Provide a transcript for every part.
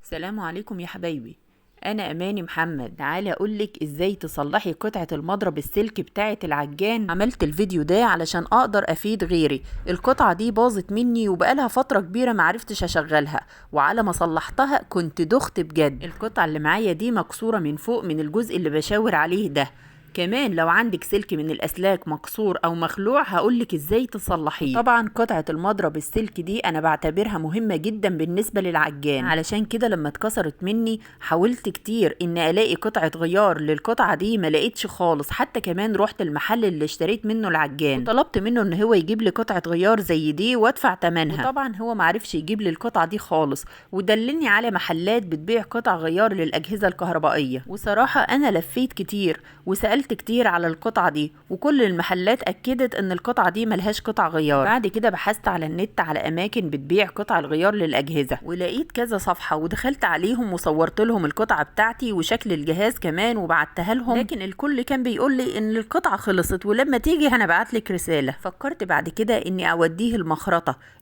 السلام عليكم يا حبايبي. انا اماني محمد، تعالى اقولك ازاي تصلحي قطعة المضرب السلك بتاعة العجان. عملت الفيديو ده علشان اقدر افيد غيري. القطعة دي باظت مني وبقالها فترة كبيرة معرفتش اشغلها، وعلى ما صلحتها كنت دخت بجد. القطعة اللي معايا دي مكسورة من فوق من الجزء اللي بشاور عليه ده. كمان لو عندك سلك من الاسلاك مكسور او مخلوع هقولك ازاي تصلحيه. طبعا قطعة المضرب السلك دي انا بعتبرها مهمة جدا بالنسبة للعجان، علشان كده لما اتكسرت مني حاولت كتير ان الاقي قطعة غيار للقطعة دي، ما لقيتش خالص. حتى كمان رحت المحل اللي اشتريت منه العجان وطلبت منه ان هو يجيب لي قطعة غيار زي دي وادفع ثمنها، وطبعا هو معرفش يجيب لي القطعة دي خالص، ودلني على محلات بتبيع قطع غيار للاجهزة الكهربائية. وصراحة انا لفيت كتير وسألت كتير على القطعة دي، وكل المحلات أكدت إن القطعة دي ملهاش قطع غيار. بعد كده بحثت على النت على أماكن بتبيع قطع الغيار للأجهزة، ولقيت كذا صفحة ودخلت عليهم وصورت لهم القطعة بتاعتي وشكل الجهاز كمان وبعتها لهم، لكن الكل كان بيقول لي إن القطعة خلصت ولما تيجي هنبعت لك رسالة. فكرت بعد كده إني أوديه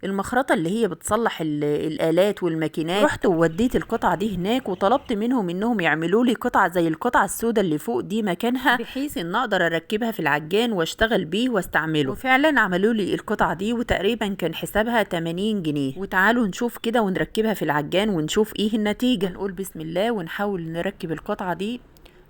المخرطة اللي هي بتصلح الآلات والماكينات. رحت ووديت القطعة دي هناك وطلبت منهم إنهم يعملوا لي قطعة زي القطعة السوداء اللي فوق دي مكانها، بحيث ان اقدر اركبها في العجان واشتغل بيه واستعمله. وفعلا عملوا لي القطعه دي وتقريبا كان حسابها 80 جنيه. وتعالوا نشوف كده ونركبها في العجان ونشوف ايه النتيجه. نقول بسم الله ونحاول نركب القطعه دي.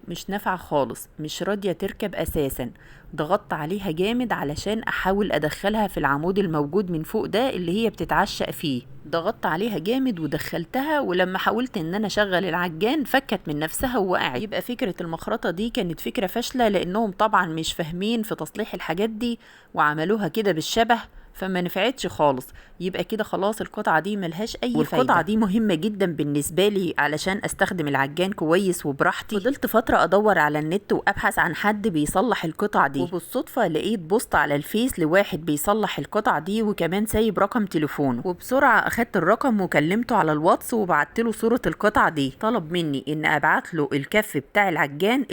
مش نافعه خالص، مش راضيه تركب اساسا. ضغطت عليها جامد علشان احاول ادخلها في العمود الموجود من فوق ده اللي هي بتتعشق فيه. ضغطت عليها جامد ودخلتها، ولما حاولت ان انا اشغل العجان فكت من نفسها ووقعت. يبقى فكرة المخرطة دي كانت فكرة فاشلة، لانهم طبعا مش فاهمين في تصليح الحاجات دي وعملوها كده بالشبه، فما نفعتش خالص. يبقى كده خلاص القطعة دي ملهاش اي فايدة. والقطعة دي مهمة جدا بالنسبة لي علشان استخدم العجان كويس وبراحتي. فضلت فترة ادور على النت وابحث عن حد بيصلح القطع دي، وبالصدفة لقيت بوست على الفيس لواحد بيصلح القطع دي وكمان سايب رقم تليفونه. وبسرعة اخدت الرقم وكلمته على الواتس وبعت له صورة القطعة دي. طلب مني ان ابعت له الكف بتاع العجان،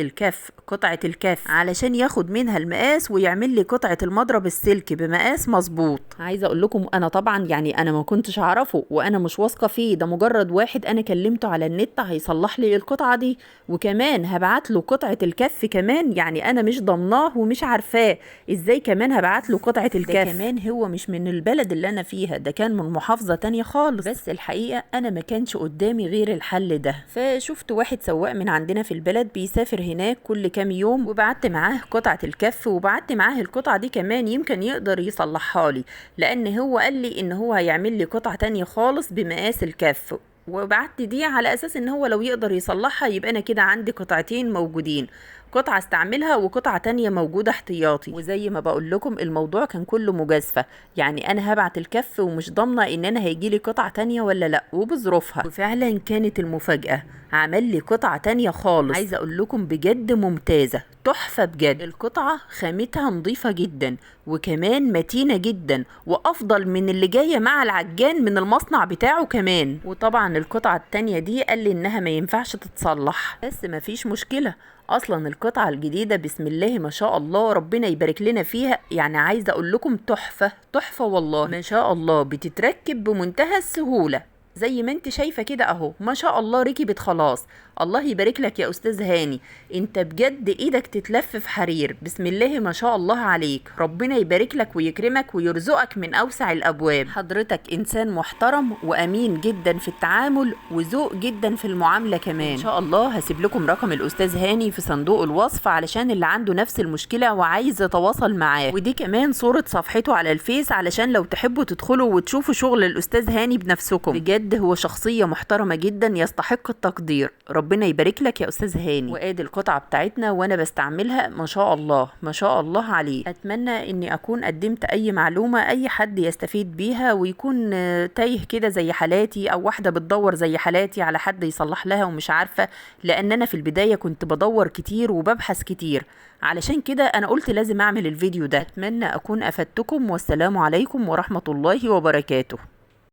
قطعة الكف، علشان ياخد منها المقاس ويعمل لي قطعة المضرب السلك بمقاس مظبوط. عايزه اقول لكم انا طبعا انا ما كنتش اعرفه وانا مش واثقه فيه، ده مجرد واحد انا كلمته على النت هيصلح لي القطعه دي، وكمان هبعت له قطعه الكف كمان. انا مش ضمناه ومش عارفاه ازاي كمان هبعت له قطعه الكف. ده كمان هو مش من البلد اللي انا فيها، ده كان من محافظه تانية خالص. بس الحقيقه انا ما كانش قدامي غير الحل ده، فشفت واحد سواق من عندنا في البلد بيسافر هناك كل كام يوم، وبعت معاه قطعه الكف وبعت معاه القطعه دي كمان، يمكن يقدر يصلحها لي، لان هو قال لي ان هو هيعمل لي قطعة تانية خالص بمقاس الكف. وبعت دي على اساس ان هو لو يقدر يصلحها يبقى انا كده عندي قطعتين موجودين، قطعة استعملها وقطعة تانية موجودة احتياطي. وزي ما بقول لكم الموضوع كان كله مجازفة، انا هبعت الكف ومش ضامنة ان انا هيجيلي قطعة تانية ولا لا وبظروفها. وفعلا كانت المفاجأة، عمل لي قطعة تانية خالص. عايزة اقول لكم بجد ممتازة، تحفة بجد. القطعة خامتها نظيفة جدا وكمان متينة جدا، وافضل من اللي جاية مع العجان من المصنع بتاعه كمان. وطبعا القطعة التانية دي قال لي انها ما ينفعش تتصلح، بس ما فيش مشكلة، اصلا القطعة الجديدة بسم الله ما شاء الله ربنا يبارك لنا فيها. عايزة اقول لكم تحفة والله ما شاء الله، بتتركب بمنتهى السهولة زي ما انت شايفة كده اهو، ما شاء الله ركبت خلاص. الله يبارك لك يا استاذ هاني، انت بجد ايدك تتلف في حرير، بسم الله ما شاء الله عليك، ربنا يبارك لك ويكرمك ويرزقك من اوسع الابواب. حضرتك انسان محترم وامين جدا في التعامل وذوق جدا في المعاملة كمان. ان شاء الله هسيب لكم رقم الاستاذ هاني في صندوق الوصف علشان اللي عنده نفس المشكلة وعايز يتواصل معاه، ودي كمان صورة صفحته على الفيس علشان لو تحبوا تدخلوا وتشوفوا شغل الاستاذ هاني بنفسكم. بجد هو شخصية محترمة جدا يستحق التقدير، ربنا يبارك لك يا استاذ هاني. وادي القطعة بتاعتنا وانا بستعملها ما شاء الله ما شاء الله عليه. اتمنى اني اكون قدمت اي معلومة اي حد يستفيد بيها ويكون تايه كده زي حالاتي، او واحدة بتدور زي حالاتي على حد يصلح لها ومش عارفة، لان انا في البداية كنت بدور كتير وببحث كتير، علشان كده انا قلت لازم اعمل الفيديو ده. اتمنى اكون افدتكم، والسلام عليكم ورحمة الله وبركاته.